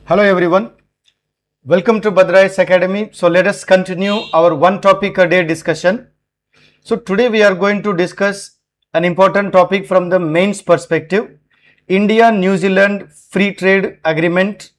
Hello everyone, welcome to BhadraIASAcademy. So let us continue our one topic a day discussion. So today we are going to discuss an important topic from the mains perspective, India-New Zealand Free Trade Agreement.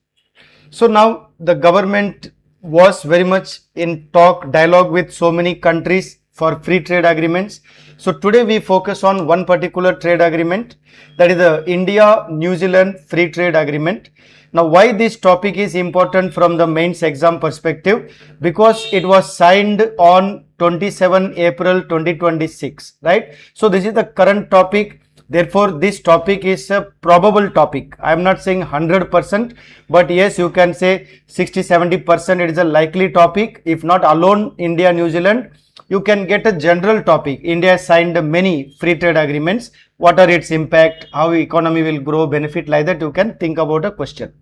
So now the government was very much in dialogue with so many countries for free trade agreements. So today we focus on one particular trade agreement, that is the India-New Zealand Free Trade Agreement. Now why this topic is important from the mains exam perspective? Because it was signed on 27 April 2026, right? So this is the current topic. Therefore, this topic is a probable topic. I am not saying 100%, but yes, you can say 60-70% it is a likely topic. If not alone India-New Zealand, you can get a general topic. India has signed many free trade agreements. What are its impact? How economy will grow, benefit, like that you can think about a question.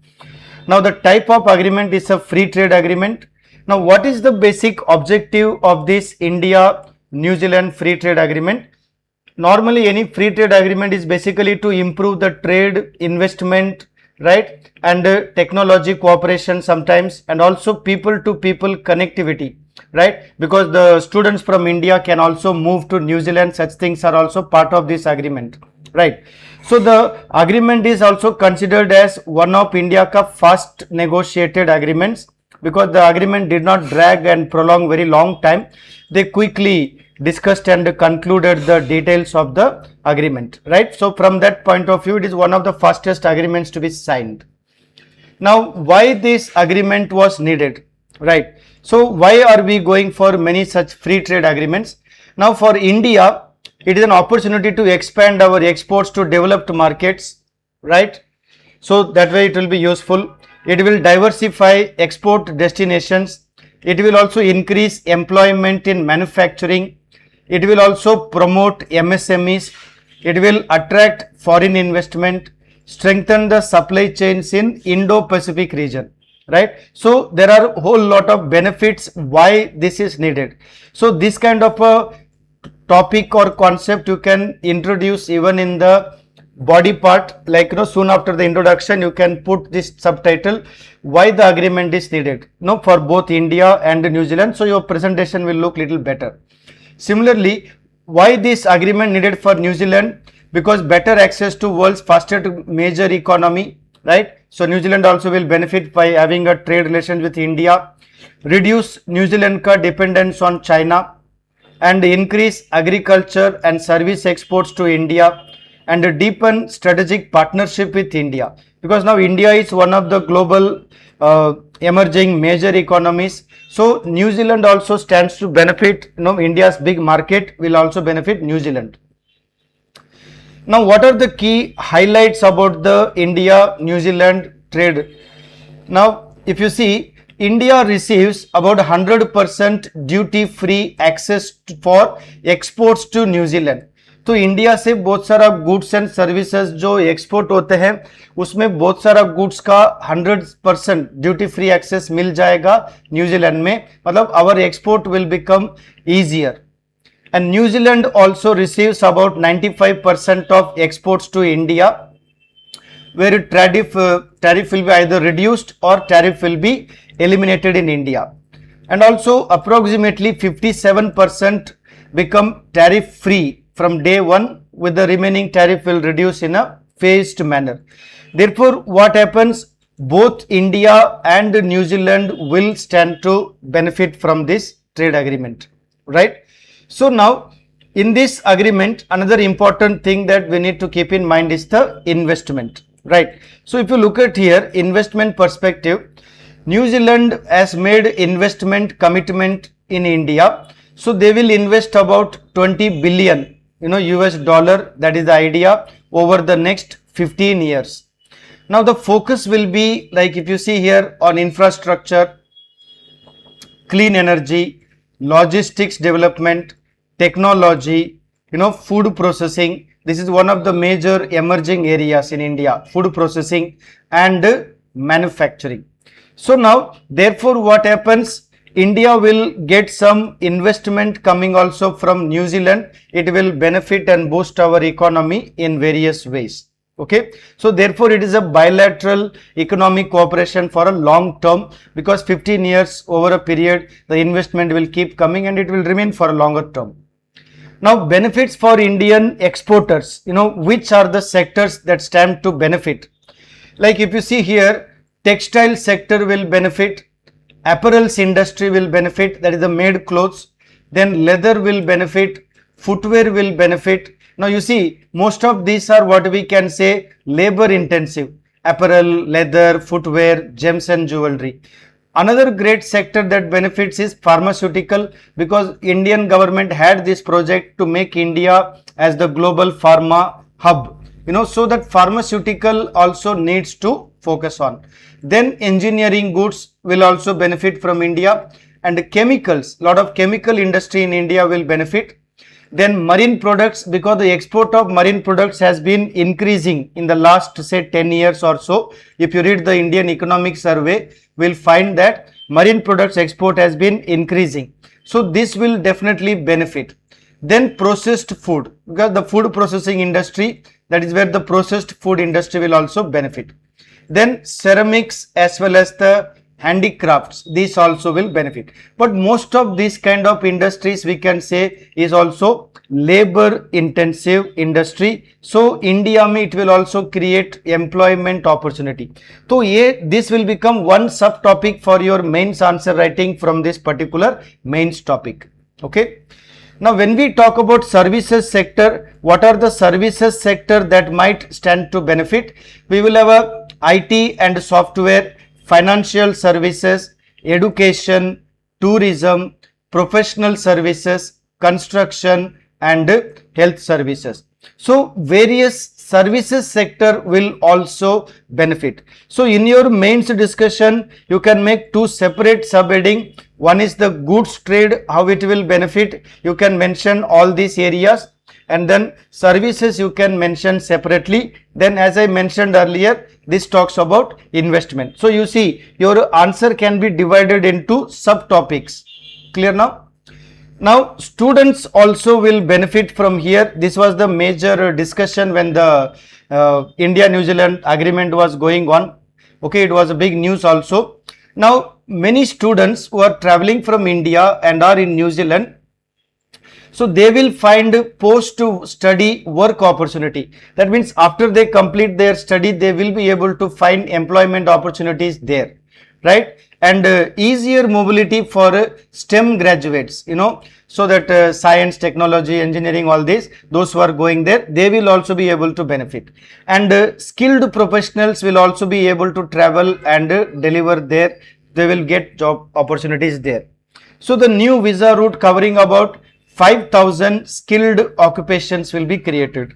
Now the type of agreement is a free trade agreement. Now what is the basic objective of this India-New Zealand Free Trade Agreement? Normally any free trade agreement is basically to improve the trade, investment, right, and technology cooperation sometimes, and also people to people connectivity, right, because the students from India can also move to New Zealand. Such things are also part of this agreement, right? So the agreement is also considered as one of India's first negotiated agreements, because the agreement did not drag and prolong very long time. They quickly discussed and concluded the details of the agreement, right? So from that point of view, it is one of the fastest agreements to be signed. Now why this agreement was needed, right? So why are we going for many such free trade agreements? Now for India, it is an opportunity to expand our exports to developed markets, right? So that way it will be useful. It will diversify export destinations. It will also increase employment in manufacturing. It will also promote MSMEs. It will attract foreign investment, strengthen the supply chains in Indo-Pacific region, right? So there are a whole lot of benefits why this is needed. So this kind of a topic or concept you can introduce even in the body part, like soon after the introduction you can put this subtitle, why the agreement is needed, for both India and New Zealand, so your presentation will look little better. Similarly, why this agreement needed for New Zealand? Because better access to world's fastest major economy, right? So New Zealand also will benefit by having a trade relations with India, reduce New Zealand dependence on China, and increase agriculture and service exports to India, and deepen strategic partnership with India, because now India is one of the global emerging major economies. So New Zealand also stands to benefit, India's big market will also benefit New Zealand. Now what are the key highlights about the India-New Zealand trade? Now if you see, India receives about 100% duty-free access for exports to New Zealand. तो India से बहुत सारा goods and services जो export होते हैं उसमें बहुत सारा गुड्स का 100% ड्यूटी फ्री एक्सेस मिल जाएगा न्यूजीलैंड में, मतलब our export will become easier. And New Zealand also receives about 95% of exports to India, where tariff will be either reduced or tariff will be eliminated in India. And also approximately 57% become tariff free from day one, with the remaining tariff will reduce in a phased manner. Therefore, what happens? Both India and New Zealand will stand to benefit from this trade agreement, right? So now in this agreement, another important thing that we need to keep in mind is the investment, right? So if you look at here, investment perspective, New Zealand has made investment commitment in India. So they will invest about 20 billion US dollar, that is the idea, over the next 15 years. Now the focus will be, like if you see here, on infrastructure, clean energy, logistics development, technology, food processing. This is one of the major emerging areas in India, food processing and manufacturing. So now therefore what happens? India will get some investment coming also from New Zealand. It will benefit and boost our economy in various ways. Okay, so therefore it is a bilateral economic cooperation for a long term, because 15 years over a period the investment will keep coming and it will remain for a longer term. Now benefits for Indian exporters, which are the sectors that stand to benefit? Like if you see here, textile sector will benefit, apparels industry will benefit, that is the made clothes, then leather will benefit, footwear will benefit. Now you see, most of these are what we can say labor intensive: apparel, leather, footwear, gems and jewelry. Another great sector that benefits is pharmaceutical, because Indian government had this project to make India as the global pharma hub, so that pharmaceutical also needs to focus on. Then engineering goods will also benefit from India, and chemicals, lot of chemical industry in India will benefit. Then marine products, because the export of marine products has been increasing in the last say 10 years or so. If you read the Indian Economic Survey, we'll find that marine products export has been increasing. So this will definitely benefit. Then processed food, because the food processing industry, that is where the processed food industry will also benefit. Then ceramics as well as the handicrafts, these also will benefit. But most of these kind of industries we can say is also labor intensive industry. So India mein it will also create employment opportunity. So this will become one subtopic for your mains answer writing from this particular mains topic. Okay. Now when we talk about services sector, what are the services sector that might stand to benefit? We will have a IT and software, financial services, education, tourism, professional services, construction and health services. So various services sector will also benefit. So in your mains discussion, you can make two separate subheading. One is the goods trade, how it will benefit. You can mention all these areas, and then services you can mention separately. Then as I mentioned earlier, this talks about investment. So you see, your answer can be divided into subtopics. Clear now? Now students also will benefit from here. This was the major discussion when the India-New Zealand agreement was going on. Okay, it was a big news also. Now many students who are traveling from India and are in New Zealand, so they will find post-study work opportunity. That means after they complete their study, they will be able to find employment opportunities there, right? And easier mobility for STEM graduates, so that science, technology, engineering, all these, those who are going there, they will also be able to benefit. And skilled professionals will also be able to travel and deliver there. They will get job opportunities there. So the new visa route covering about 5,000 skilled occupations will be created.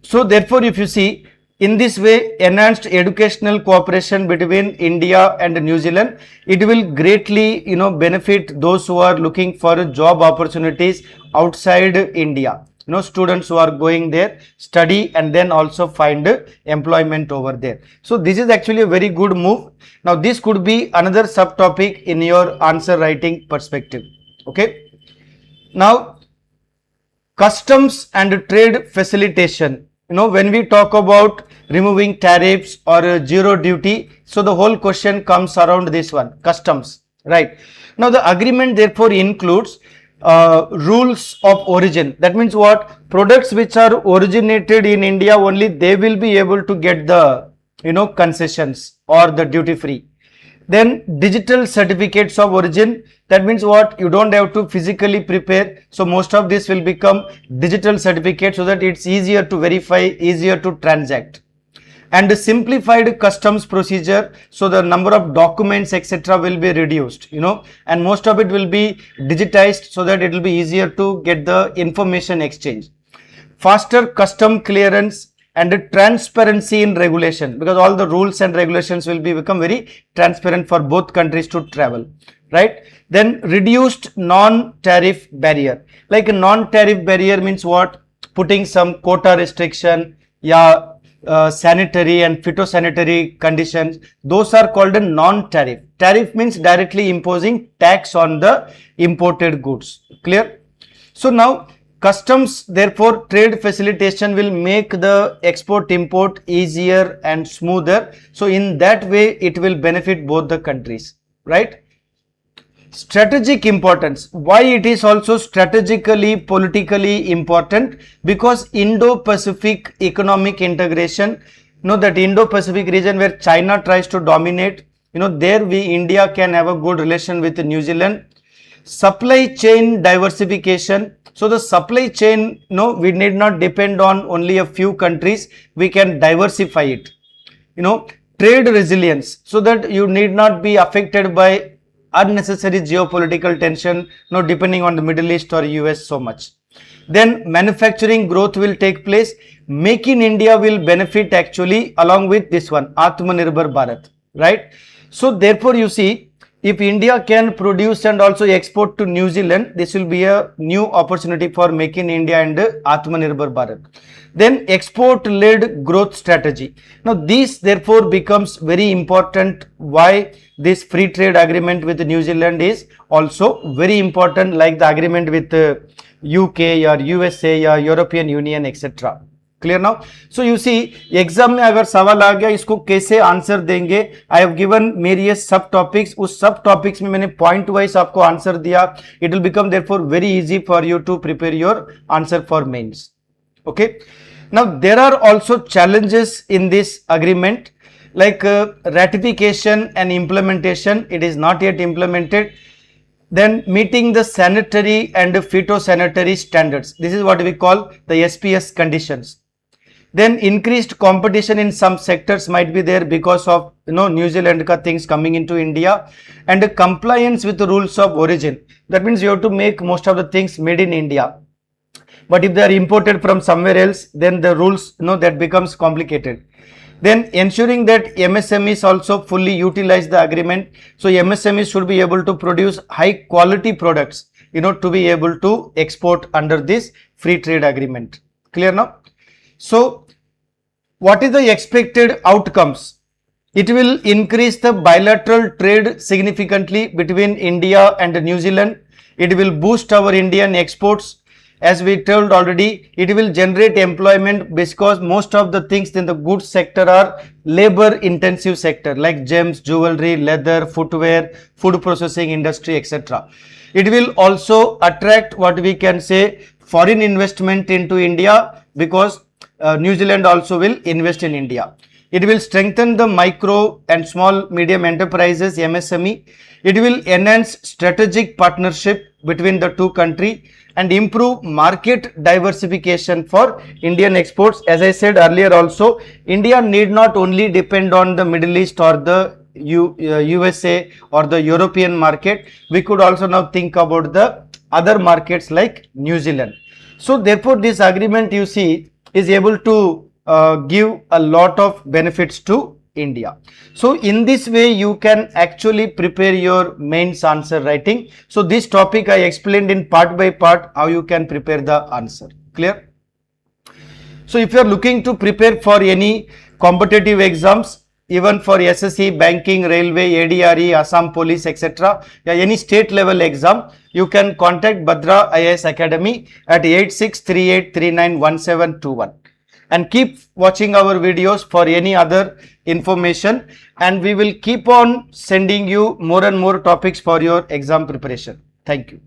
So therefore, if you see, in this way, enhanced educational cooperation between India and New Zealand, it will greatly, benefit those who are looking for job opportunities outside India. Students who are going there, study and then also find employment over there. So this is actually a very good move. Now this could be another subtopic in your answer writing perspective. Okay. Now, customs and trade facilitation. When we talk about removing tariffs or zero duty, so the whole question comes around this one, customs, right? Now, the agreement therefore includes rules of origin. That means what? Products which are originated in India only, they will be able to get the, concessions or the duty free. Then digital certificates of origin, that means what? You don't have to physically prepare. So most of this will become digital certificate, so that it's easier to verify, easier to transact. And simplified customs procedure, so the number of documents etc. will be reduced, and most of it will be digitized, so that it will be easier to get the information exchange. Faster custom clearance and transparency in regulation, because all the rules and regulations will become very transparent for both countries to travel, right? Then reduced non-tariff barrier. Like a non-tariff barrier means what? Putting some quota restriction, sanitary and phytosanitary conditions, those are called a non-tariff. Tariff means directly imposing tax on the imported goods. Clear? So now Customs, therefore, trade facilitation will make the export-import easier and smoother. So, in that way, it will benefit both the countries, right? Strategic importance. Why it is also strategically, politically important? Because Indo-Pacific economic integration, that Indo-Pacific region where China tries to dominate, there India can have a good relation with New Zealand. Supply chain diversification. So the supply chain, we need not depend on only a few countries. We can diversify it. Trade resilience, so that you need not be affected by unnecessary geopolitical tension, depending on the Middle East or US so much. Then manufacturing growth will take place. Make in India will benefit actually along with this one, Atmanirbhar Bharat, right? So therefore you see, if India can produce and also export to New Zealand, this will be a new opportunity for Make in India and Atmanirbhar Bharat. Then export-led growth strategy. Now this therefore becomes very important. Why this free trade agreement with New Zealand is also very important, like the agreement with UK or USA or European Union, etc. Clear now? So you see, exam में अगर सवाल आ गया, इसको कैसे answer देंगे? I have given various sub topics. उस sub topics में मैंने point wise आपको आंसर दिया. It will become therefore very easy for you to prepare your answer for mains. Okay. Now there are also challenges in this agreement, like ratification and implementation. It is not yet implemented. Then meeting the sanitary and phytosanitary standards. This is what we call the SPS conditions. Then increased competition in some sectors might be there because of New Zealand ka things coming into India, and compliance with the rules of origin. That means you have to make most of the things made in India. But if they are imported from somewhere else, then the rules that becomes complicated. Then ensuring that MSMEs also fully utilize the agreement. So MSMEs should be able to produce high quality products, to be able to export under this free trade agreement. Clear now? So what is the expected outcomes? It will increase the bilateral trade significantly between India and New Zealand. It will boost our Indian exports. As we told already, it will generate employment because most of the things in the goods sector are labor intensive sector, like gems, jewelry, leather, footwear, food processing industry, etc. It will also attract what we can say foreign investment into India, because New Zealand also will invest in India. It will strengthen the micro and small medium enterprises, MSME. It will enhance strategic partnership between the two countries and improve market diversification for Indian exports. As I said earlier also, India need not only depend on the Middle East or the USA or the European market. We could also now think about the other markets like New Zealand. So therefore this agreement, you see, is able to give a lot of benefits to India. So in this way you can actually prepare your mains answer writing. So this topic I explained in part by part how you can prepare the answer. Clear? So if you are looking to prepare for any competitive exams, even for SSC, banking, railway, ADRE, Assam police, etc., any state level exam, you can contact BhadraIASAcademy at 8638391721. And keep watching our videos for any other information, and we will keep on sending you more and more topics for your exam preparation. Thank you.